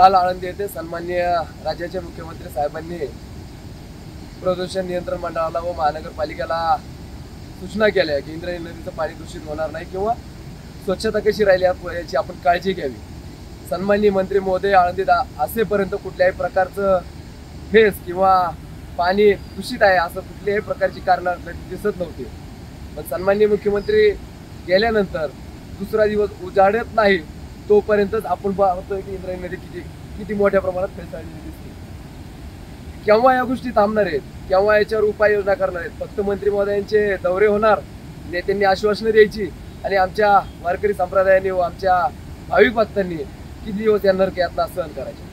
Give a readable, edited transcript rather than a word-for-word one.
काल आळंदी येथे सन्माननीय राज्याचे मुख्यमंत्री साहेबांनी प्रदूषण नियंत्रण मंडळाला व महानगरपालिकेला सूचना केल्या की इंद्रायणी नदीचं पाणी दूषित होणार नाही किंवा स्वच्छता कशी राहिली याची आपण काळजी घ्यावी। सन्माननीय मंत्री महोदय आळंदीत असेपर्यंत कुठल्याही प्रकारचं फेस किंवा पाणी दूषित आहे असं कुठल्याही प्रकारची कारणं दिसत नव्हती। पण सन्माननीय मुख्यमंत्री गेल्यानंतर दुसरा दिवस उजाडत नाही तोपर्यंतच आपण पाहतोय की इंद्रायणी नदी किती मोठ्या प्रमाणात फेसाळलेली दिसते। केव्हा या गोष्टी थांबणार आहेत, केव्हा याच्यावर उपाययोजना करणार आहेत? फक्त मंत्री महोदयांचे दौरे होणार, नेत्यांनी आश्वासनं द्यायची आणि आमच्या वारकरी संप्रदायाने व आमच्या भाविक भक्तांनी किती दिवस या नरक यातना सहन करायचे।